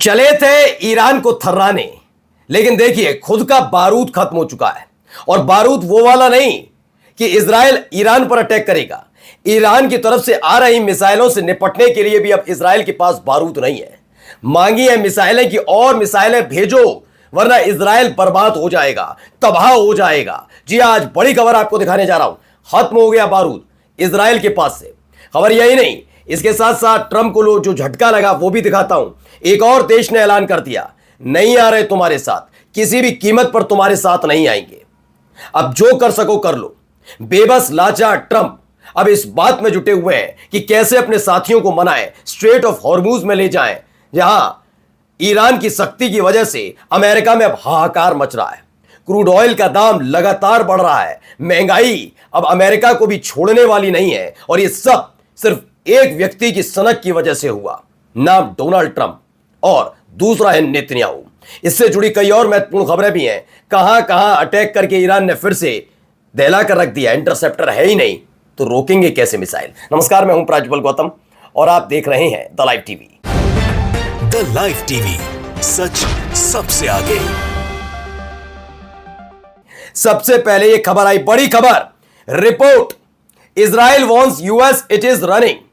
चले थे ईरान को थर्राने, लेकिन देखिए खुद का बारूद खत्म हो चुका है। और बारूद वो वाला नहीं कि इजराइल ईरान पर अटैक करेगा। ईरान की तरफ से आ रही मिसाइलों से निपटने के लिए भी अब इजराइल के पास बारूद नहीं है। मांगी है मिसाइलें कि और मिसाइलें भेजो, वरना इजराइल बर्बाद हो जाएगा, तबाह हो जाएगा। जी आज बड़ी खबर आपको दिखाने जा रहा हूं। खत्म हो गया बारूद इजराइल के पास से। खबर यही नहीं, इसके साथ साथ ट्रंप को जो झटका लगा वो भी दिखाता हूं। एक और देश ने ऐलान कर दिया, नहीं आ रहे तुम्हारे साथ, किसी भी कीमत पर तुम्हारे साथ नहीं आएंगे। अब जो कर सको कर लो। बेबस लाचार ट्रंप अब इस बात में जुटे हुए हैं कि कैसे अपने साथियों को मनाएं, स्ट्रेट ऑफ हॉर्मुज में ले जाएं, जहां ईरान की सख्ती की वजह से अमेरिका में अब हाहाकार मच रहा है। क्रूड ऑयल का दाम लगातार बढ़ रहा है। महंगाई अब अमेरिका को भी छोड़ने वाली नहीं है, और यह सब सिर्फ एक व्यक्ति की सनक की वजह से हुआ। नाम डोनाल्ड ट्रंप और दूसरा है नेतन्याहू। इससे जुड़ी कई और महत्वपूर्ण खबरें भी हैं। कहां कहां अटैक करके ईरान ने फिर से दहला कर रख दिया। इंटरसेप्टर है ही नहीं तो रोकेंगे कैसे मिसाइल। नमस्कार, मैं हूं प्राज्वल गौतम और आप देख रहे हैं the live TV. The live TV, सच सबसे आगे। सबसे पहले यह खबर आई, बड़ी खबर। Report, Israel warns US it is running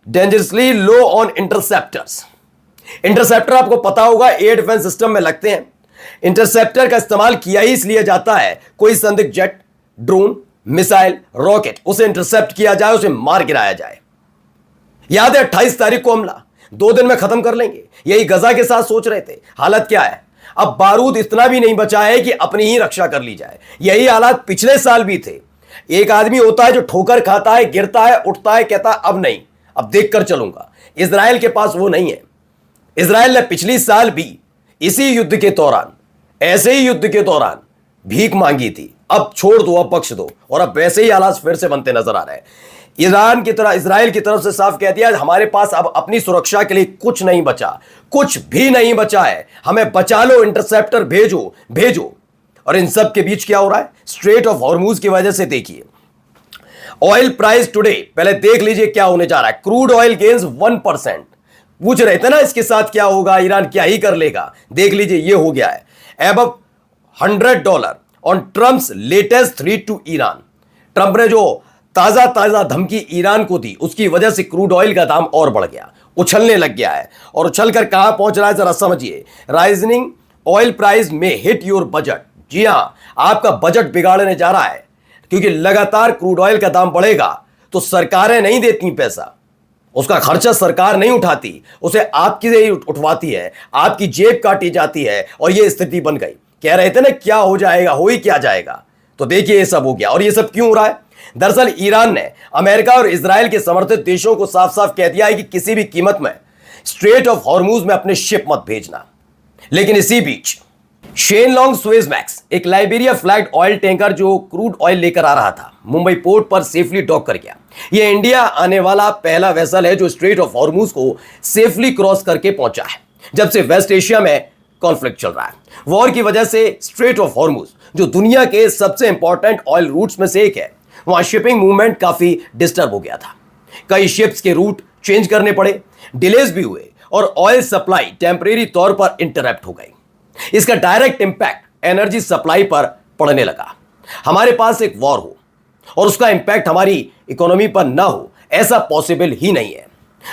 dangerously low on interceptors. Interceptor आपको पता होगा एयर डिफेंस सिस्टम में लगते हैं। इंटरसेप्टर का इस्तेमाल किया ही इसलिए जाता है, कोई संदिग्ध जेट, ड्रोन, मिसाइल, रॉकेट, उसे इंटरसेप्ट किया जाए, उसे मार गिराया जाए। याद है 28 तारीख को हमला, 2 दिन में खत्म कर लेंगे, यही गजा के साथ सोच रहे थे। हालत क्या है? अब बारूद इतना भी नहीं बचा है कि अपनी ही रक्षा कर ली जाए। यही हालात पिछले साल भी थे। एक आदमी होता है जो ठोकर खाता है, गिरता है, उठता है, कहता अब नहीं, अब देखकर चलूंगा। इजराइल के पास वो नहीं है। इजराइल ने पिछली साल भी इसी युद्ध के दौरान, ऐसे ही युद्ध के दौरान भीख मांगी थी, अब छोड़ दो, अब बख्श दो, और अब वैसे ही हालात फिर से बनते नजर आ रहे हैं। इजराइल की तरफ से साफ कह दिया, हमारे पास अब अपनी सुरक्षा के लिए कुछ नहीं बचा, कुछ भी नहीं बचा है, हमें बचा लो, इंटरसेप्टर भेजो भेजो। और इन सब के बीच क्या हो रहा है? स्ट्रेट ऑफ हॉर्मुज की वजह से देखिए ऑयल प्राइस टुडे, पहले देख लीजिए क्या होने जा रहा है। Crude oil gains 1%। पूछ रहे थे ना इसके साथ क्या होगा, ईरान क्या ही कर लेगा। देख लीजिए ये हो गया है, above $100 on Trump's latest threat to Iran. Trump ने जो ताजा ताजा धमकी ईरान को दी, उसकी वजह से क्रूड ऑयल का दाम और बढ़ गया, उछलने लग गया है। और उछलकर कहां पहुंच रहा है जरा समझिए। राइजनिंग ऑयल प्राइस में हिट योर बजट। जी हां, आपका बजट बिगाड़ने जा रहा है, क्योंकि लगातार क्रूड ऑयल का दाम बढ़ेगा तो सरकारें नहीं देती पैसा, उसका खर्चा सरकार नहीं उठाती, उसे आपकी से ही उठवाती है, आपकी जेब काटी जाती है। और यह स्थिति बन गई। कह रहे थे ना क्या हो जाएगा, हो ही क्या जाएगा, तो देखिए ये सब हो गया। और ये सब क्यों हो रहा है? दरअसल ईरान ने अमेरिका और इजराइल के समर्थित देशों को साफ साफ कह दिया है कि किसी भी कीमत में स्ट्रेट ऑफ हॉर्मुज में अपने शिप मत भेजना। लेकिन इसी बीच शेनलोंग सुएज़मैक्स, एक लाइबेरिया फ्लैग्ड ऑयल टैंकर जो क्रूड ऑयल लेकर आ रहा था, मुंबई पोर्ट पर सेफली डॉक कर गया। यह इंडिया आने वाला पहला वेसल है जो स्ट्रेट ऑफ हॉर्मुज को सेफली क्रॉस करके पहुंचा है, जब से वेस्ट एशिया में कॉन्फ्लिक्ट चल रहा है। वॉर की वजह से स्ट्रेट ऑफ हॉर्मुज, जो दुनिया के सबसे इंपॉर्टेंट ऑयल रूट्स में से एक है, वहां शिपिंग मूवमेंट काफी डिस्टर्ब हो गया था। कई शिप्स के रूट चेंज करने पड़े, डिलेज भी हुए, और ऑयल सप्लाई टेम्परेरी तौर पर इंटरप्ट हो गई। इसका डायरेक्ट इंपैक्ट एनर्जी सप्लाई पर पड़ने लगा। हमारे पास एक वॉर हो और उसका इंपैक्ट हमारी इकोनॉमी पर ना हो, ऐसा पॉसिबल ही नहीं है।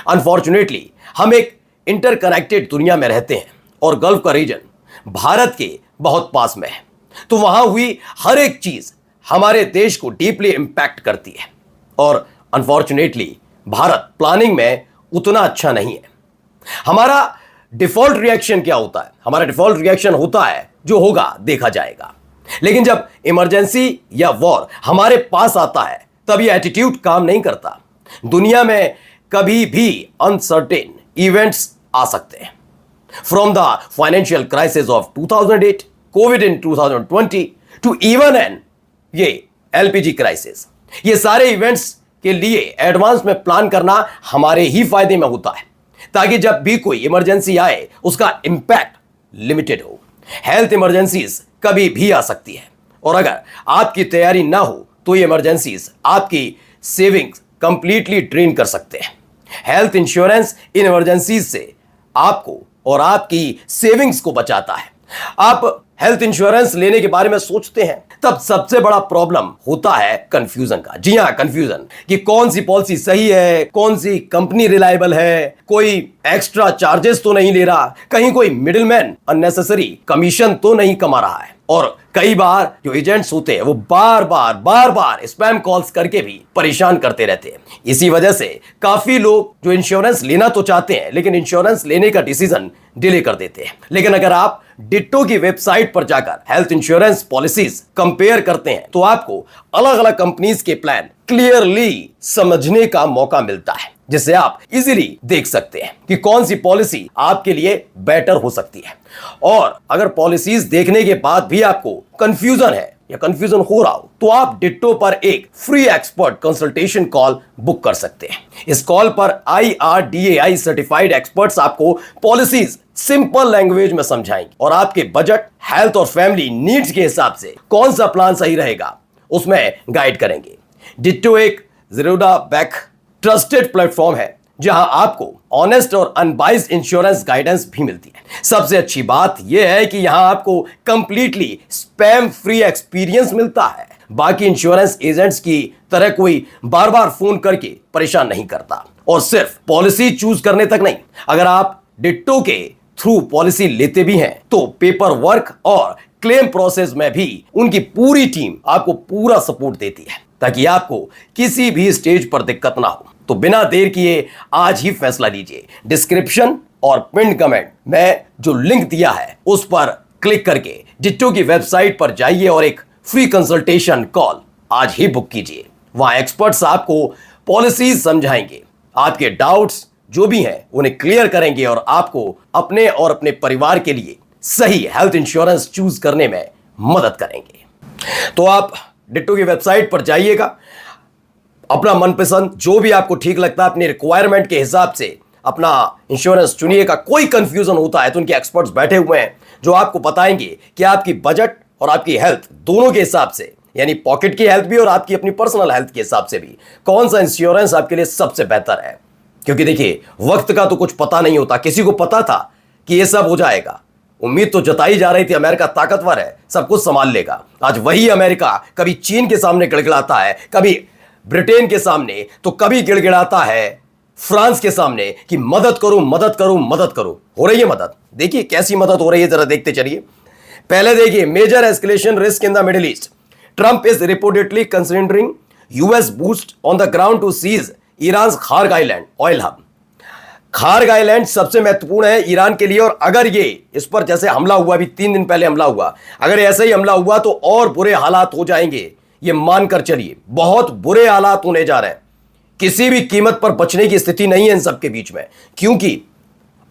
अनफॉर्चुनेटली हम एक इंटरकनेक्टेड दुनिया में रहते हैं, और गल्फ का रीजन भारत के बहुत पास में है, तो वहां हुई हर एक चीज हमारे देश को डीपली इंपैक्ट करती है। और अनफॉर्चुनेटली भारत प्लानिंग में उतना अच्छा नहीं है। हमारा डिफॉल्ट रिएक्शन क्या होता है? हमारा डिफॉल्ट रिएक्शन होता है जो होगा देखा जाएगा। लेकिन जब इमरजेंसी या वॉर हमारे पास आता है, तब ये एटीट्यूड काम नहीं करता। दुनिया में कभी भी अनसर्टेन इवेंट्स आ सकते हैं, from the financial crisis of 2008, Covid in 2020 to even an ये एलपीजी क्राइसिस। ये सारे इवेंट्स के लिए एडवांस में प्लान करना हमारे ही फायदे में होता है, ताकि जब भी कोई इमरजेंसी आए उसका इंपैक्ट लिमिटेड हो। हेल्थ इमरजेंसीज कभी भी आ सकती है, और अगर आपकी तैयारी ना हो तो ये इमरजेंसीज आपकी सेविंग्स कंप्लीटली ड्रेन कर सकते हैं। हेल्थ इंश्योरेंस इन इमरजेंसीज से आपको और आपकी सेविंग्स को बचाता है। आप हेल्थ इंश्योरेंस लेने के बारे में सोचते हैं तब सबसे बड़ा प्रॉब्लम होता है कंफ्यूजन का। जी हां, कंफ्यूजन कि कौन सी पॉलिसी सही है, कौन सी कंपनी रिलायबल है, कोई एक्स्ट्रा चार्जेस तो नहीं ले रहा, कहीं कोई मिडिलमैन अननेसेसरी कमीशन तो नहीं कमा रहा है। और कई बार जो एजेंट्स होते हैं वो बार बार स्पैम कॉल्स करके भी परेशान करते रहते हैं। इसी वजह से काफी लोग जो इंश्योरेंस लेना तो चाहते हैं लेकिन इंश्योरेंस लेने का डिसीजन डिले कर देते हैं। लेकिन अगर आप डिट्टो की वेबसाइट पर जाकर हेल्थ इंश्योरेंस पॉलिसीज कंपेयर करते हैं तो आपको अलग अलग कंपनीज के प्लान क्लियरली समझने का मौका मिलता है, जिससे आप इजीली देख सकते हैं कि कौन सी पॉलिसी आपके लिए बेटर हो सकती है। और अगर पॉलिसीज देखने के बाद भी आपको कंफ्यूजन है या कंफ्यूजन हो रहा हो तो आप डिट्टो पर एक free expert consultation call book कर सकते हैं। इस कॉल पर IRDAI सर्टिफाइड एक्सपर्ट्स आपको पॉलिसीज सिंपल लैंग्वेज में समझाएंगे और आपके बजट, हेल्थ और फैमिली नीड्स के हिसाब से कौन सा प्लान सही रहेगा उसमें गाइड करेंगे। डिट्टो एक ज़ीरोधा बैक ट्रस्टेड प्लेटफॉर्म है जहां आपको ऑनेस्ट और अनबाइज्ड इंश्योरेंस गाइडेंस भी मिलती है। सबसे अच्छी बात यह है कि यहां आपको कंप्लीटली स्पैम फ्री एक्सपीरियंस मिलता है। बाकी इंश्योरेंस एजेंट्स की तरह कोई बार बार फोन करके परेशान नहीं करता। और सिर्फ पॉलिसी चूज करने तक नहीं, अगर आप डिट्टो के थ्रू पॉलिसी लेते भी हैं तो पेपर वर्क और क्लेम प्रोसेस में भी उनकी पूरी टीम आपको पूरा सपोर्ट देती है ताकि आपको किसी भी स्टेज पर दिक्कत ना हो। तो बिना देर किए आज ही फैसला लीजिए। डिस्क्रिप्शन और पिन कमेंट में जो लिंक दिया है उस पर क्लिक करके डिट्टो की वेबसाइट पर जाइए और एक फ्री कंसल्टेशन कॉल आज ही बुक कीजिए। वहां एक्सपर्ट्स आपको पॉलिसीज समझाएंगे, आपके डाउट्स जो भी हैं उन्हें क्लियर करेंगे और आपको अपने और अपने परिवार के लिए सही हेल्थ इंश्योरेंस चूज करने में मदद करेंगे। तो आप डिट्टो की वेबसाइट पर जाइएगा, अपना मनपसंद जो भी आपको ठीक लगता है अपने रिक्वायरमेंट के हिसाब से अपना इंश्योरेंस चुनिएगा। कोई कंफ्यूजन होता है तो उनके एक्सपर्ट्स बैठे हुए हैं जो आपको बताएंगे कि आपकी बजट और आपकी हेल्थ दोनों के हिसाब से, यानी पॉकेट की हेल्थ भी और आपकी अपनी पर्सनल हेल्थ के हिसाब से भी, कौन सा इंश्योरेंस आपके लिए सबसे बेहतर है। क्योंकि देखिए, वक्त का तो कुछ पता नहीं होता। किसी को पता था कि ये सब हो जाएगा, उम्मीद तो जताई जा रही थी अमेरिका ताकतवर है, सब कुछ संभाल लेगा। आज वही अमेरिका कभी चीन के सामने गिड़गिड़ाता है, कभी ब्रिटेन के सामने, तो कभी गिड़गिड़ाता है फ्रांस के सामने कि मदद करो मदद करो मदद करो। हो रही है मदद, देखिए कैसी मदद हो रही है, जरा देखते चलिए। पहले देखिए, major escalation risk in the Middle East, Trump is reportedly considering US बूस्ट on the ground to seize Iran Kharg Island oil hub. Kharg Island सबसे महत्वपूर्ण है ईरान के लिए और अगर ये इस पर जैसे हमला हुआ, अभी 3 दिन पहले हमला हुआ, अगर ऐसा ही हमला हुआ तो और बुरे हालात हो जाएंगे। ये मानकर चलिए, बहुत बुरे हालात होने जा रहे हैं। किसी भी कीमत पर बचने की स्थिति नहीं है इन सबके बीच में, क्योंकि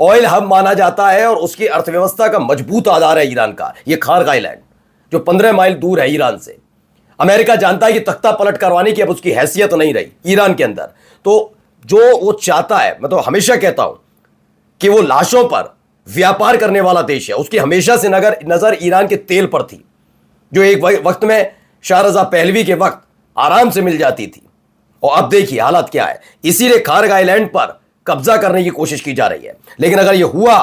ऑयल हब माना जाता है और उसकी अर्थव्यवस्था का मजबूत आधार है ईरान का ये खार्ग आइलैंड, जो 15 माइल दूर है ईरान से। अमेरिका जानता है कि तख्ता पलट करवाने की अब उसकी हैसियत नहीं रही ईरान के अंदर। तो जो वो चाहता है, मैं तो हमेशा कहता हूं कि वो लाशों पर व्यापार करने वाला देश है। उसकी हमेशा से नजर ईरान के तेल पर थी, जो एक वक्त में शाह रजा पहलवी के वक्त आराम से मिल जाती थी। और अब देखिए हालत क्या है। इसीलिए खार्ग आइलैंड पर कब्जा करने की कोशिश की जा रही है। लेकिन अगर ये हुआ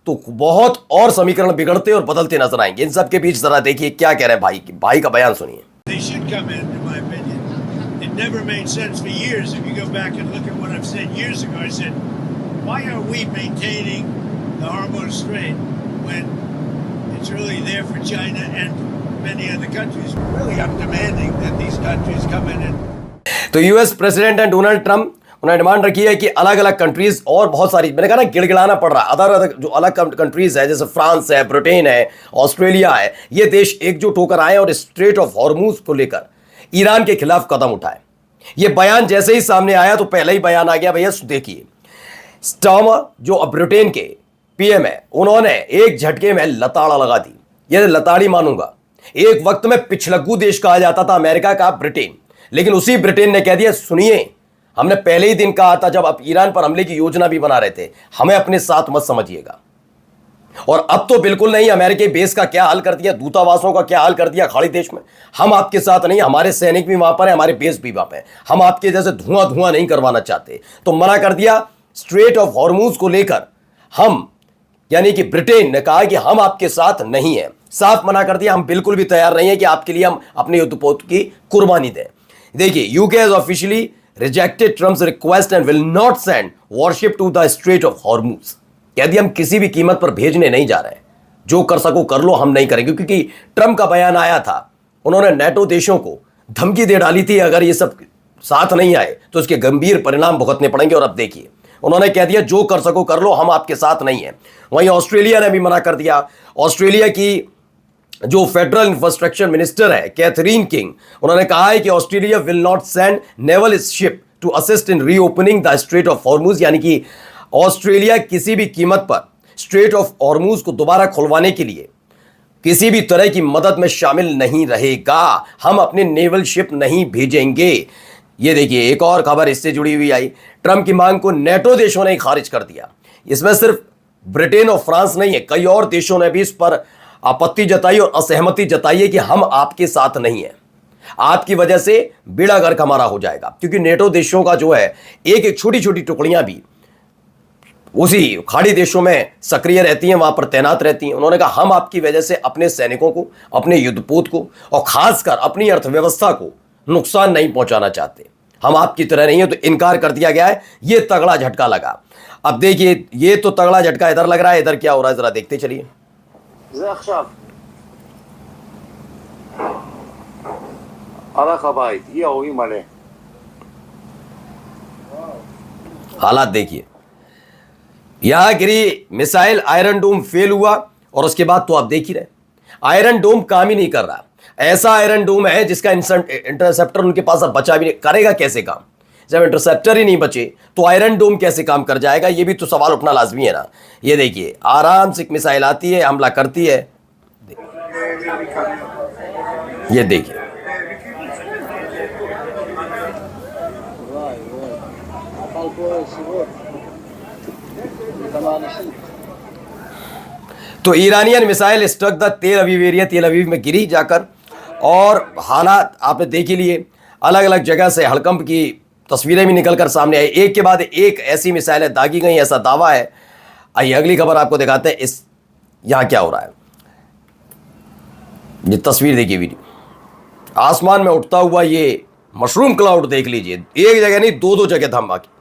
तो बहुत और समीकरण बिगड़ते और बदलते नजर आएंगे। इन सब के बीच जरा देखिए क्या कह रहे हैं भाई का बयान सुनिए। They should come in my opinion. It never made sense for years. If you go back and look at what I've said years ago, I said, why are we maintaining the Hormuz Strait when it's really there for China and many other countries? Really, I'm demanding that these countries come in and तो US president and Donald Trump उन्होंने demand रखी है कि अलग अलग countries और बहुत सारी, मैंने कहा ना गिड़गिड़ाना पड़ रहा है, अदर जो अलग कंट्रीज है जैसे फ्रांस है, ब्रिटेन है, ऑस्ट्रेलिया है, ये देश एकजुट होकर आए और स्ट्रेट ऑफ हॉर्मूज को लेकर ईरान के खिलाफ कदम उठाए। ये बयान जैसे ही सामने आया तो पहले ही बयान आ गया, भैया देखिए, स्टार्मर जो अब ब्रिटेन के पीएम है, उन्होंने एक झटके में लताड़ा लगा दी। ये लताड़ी मानूंगा। एक वक्त में पिछलग्गू देश कहा जाता था अमेरिका का ब्रिटेन, लेकिन उसी ब्रिटेन ने कह दिया, सुनिए, हमने पहले ही दिन कहा था जब आप ईरान पर हमले की योजना भी बना रहे थे, हमें अपने साथ मत समझिएगा। और अब तो बिल्कुल नहीं। अमेरिकी बेस का क्या हाल कर दिया, दूतावासों का क्या हाल कर दिया खाड़ी देश में। हम आपके साथ नहीं, हमारे सैनिक भी वहां पर है, हमारे बेस भी वहां पर है, हम आपके जैसे धुआं नहीं करवाना चाहते। तो मना कर दिया। स्ट्रेट ऑफ हॉर्मूज को लेकर हम यानी कि ब्रिटेन ने कहा कि हम आपके साथ नहीं हैं, साफ मना कर दिया, हम बिल्कुल भी तैयार नहीं है कि आपके लिए हम अपने युद्धपोत की कुर्बानी दें। देखिए, UK has officially rejected Trump's request and will not send warship to the Strait of Hormuz. कह दिया हम किसी भी कीमत पर भेजने नहीं जा रहे हैं, जो कर सको कर लो, हम नहीं करेंगे। क्योंकि ट्रम्प का बयान आया था, उन्होंने नेटो देशों को धमकी दे डाली थी अगर ये सब साथ नहीं आए तो इसके गंभीर परिणाम भुगतने पड़ेंगे। और अब देखिए, उन्होंने कह दिया जो कर सको कर लो, हम आपके साथ नहीं है। वहीं ऑस्ट्रेलिया ने भी मना कर दिया। ऑस्ट्रेलिया की जो फेडरल इंफ्रास्ट्रक्चर मिनिस्टर है कैथरीन किंग, उन्होंने कहा है कि Australia will not send naval ship to assist in reopening the Strait of Hormuz. यानी कि ऑस्ट्रेलिया किसी भी कीमत पर स्ट्रेट ऑफ हॉर्मूज को दोबारा खुलवाने के लिए किसी भी तरह की मदद में शामिल नहीं रहेगा। हम अपने नेवल शिप नहीं भेजेंगे। ये देखिए, एक और खबर इससे जुड़ी हुई आई। ट्रंप की मांग को नेटो देशों ने खारिज कर दिया। इसमें सिर्फ ब्रिटेन और फ्रांस नहीं है, कई और देशों ने भी इस पर आपत्ति जताई और असहमति जताई है कि हम आपके साथ नहीं हैं, आपकी वजह से बेड़ा गर्क हमारा हो जाएगा। क्योंकि नेटो देशों का जो है एक एक छोटी छोटी टुकड़ियां भी उसी खाड़ी देशों में सक्रिय रहती हैं, वहां पर तैनात रहती हैं। उन्होंने कहा हम आपकी वजह से अपने सैनिकों को, अपने युद्धपोत को और खासकर अपनी अर्थव्यवस्था को नुकसान नहीं पहुंचाना चाहते। हम आपकी तरह नहीं है, तो इनकार कर दिया गया है। ये तगड़ा झटका लगा। अब देखिए, ये तो तगड़ा झटका इधर लग रहा है, इधर क्या हो रहा है जरा देखते चलिए। זה עכשיו. הלך הבית, יואו, אימא'לה. हालात देखिए, यहां गिरी मिसाइल, आयरन डोम फेल हुआ और उसके बाद तो आप देख ही रहे, आयरन डोम काम ही नहीं कर रहा। ऐसा आयरन डोम है जिसका इंटरसेप्टर उनके पास अब बचा भी नहीं, करेगा कैसे काम? जब इंटरसेप्टर ही नहीं बचे तो आयरन डोम कैसे काम कर जाएगा? ये भी तो सवाल उठना लाजमी है ना। ये देखिए, आराम से एक मिसाइल आती है, हमला करती है। ये देखिए, तो ईरानियन मिसाइल स्ट्रक द तेल अवीव एरिया, तेल अवीव में गिरी जाकर। और हालात आपने देख ही लिए, अलग अलग जगह से हड़कंप की तस्वीरें भी निकलकर सामने आई। एक के बाद एक ऐसी मिसाइलें दागी गई, ऐसा दावा है। आइए अगली खबर आपको दिखाते हैं। इस यहां क्या हो रहा है, ये तस्वीर देखिए, वीडियो। आसमान में उठता हुआ ये मशरूम क्लाउड देख लीजिए, एक जगह नहीं दो जगह धमाके।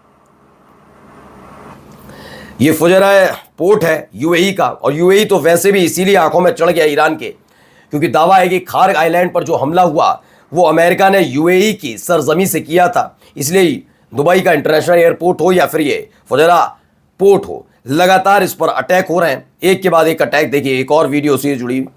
ये फुजरा पोर्ट है यूएई का, और यूएई तो वैसे भी इसीलिए आंखों में चढ़ गया ईरान के, क्योंकि दावा है कि खार्ग आइलैंड पर जो हमला हुआ वो अमेरिका ने यूएई की सरजमी से किया था। इसलिए दुबई का इंटरनेशनल एयरपोर्ट हो या फिर ये फुजरा पोर्ट हो, लगातार इस पर अटैक हो रहे हैं, एक के बाद एक अटैक। देखिए, एक और वीडियो से जुड़ी हुई।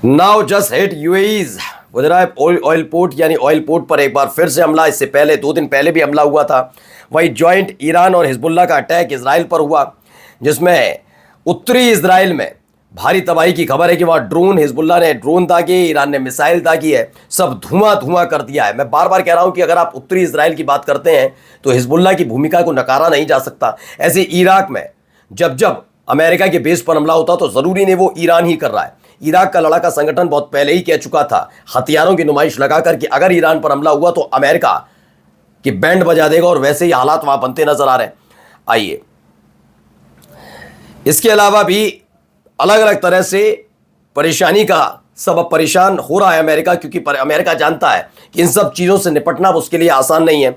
Now just hit UAE's oil port, यानी ऑयल पोर्ट पर एक बार फिर से हमला। इससे पहले 2 दिन पहले भी हमला हुआ था। वही जॉइंट ईरान और हिजबुल्लाह का अटैक इजराइल पर हुआ, जिसमें उत्तरी इजराइल में भारी तबाही की खबर है कि वहाँ ड्रोन, हिजबुल्लाह ने ड्रोन दागे, ईरान ने मिसाइल दागी है, सब धुआं कर दिया है। मैं बार बार कह रहा हूँ कि अगर आप उत्तरी इजराइल की बात करते हैं तो हिजबुल्लाह की भूमिका को नकारा नहीं जा सकता। ऐसे इराक में जब अमेरिका के बेस पर हमला होता तो ज़रूरी नहीं वो ईरान ही कर रहा है। इराक का लड़ाका संगठन बहुत पहले ही कह चुका था, हथियारों की नुमाइश लगाकर, कि अगर ईरान पर हमला हुआ तो अमेरिका की बैंड बजा देगा, और वैसे ही हालात वहां बनते नजर आ रहे हैं। आइए, इसके अलावा भी अलग अलग तरह से परेशानी का सबब परेशान हो रहा है अमेरिका, क्योंकि अमेरिका जानता है कि इन सब चीज़ों से निपटना उसके लिए आसान नहीं है।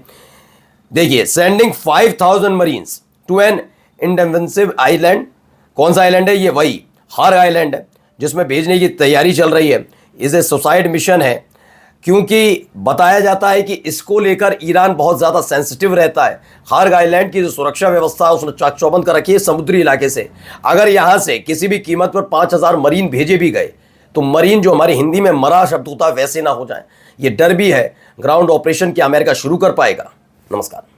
देखिए, sending 5000 marines to an indefensible island. कौन सा आइलैंड है ये? वही हार्ग आइलैंड है, जिसमें भेजने की तैयारी चल रही है। इसे सुसाइड मिशन है, क्योंकि बताया जाता है कि इसको लेकर ईरान बहुत ज़्यादा सेंसिटिव रहता है। हार्ग आइलैंड की जो सुरक्षा व्यवस्था है उसने चाक चौबंद कर रखी है समुद्री इलाके से। अगर यहाँ से किसी भी कीमत पर 5000 मरीन भेजे भी गए तो मरीन, जो हमारी हिंदी में मरा शब्द होता है, वैसे ना हो जाए। ये डर भी है ग्राउंड ऑपरेशन क्या अमेरिका शुरू कर पाएगा। नमस्कार।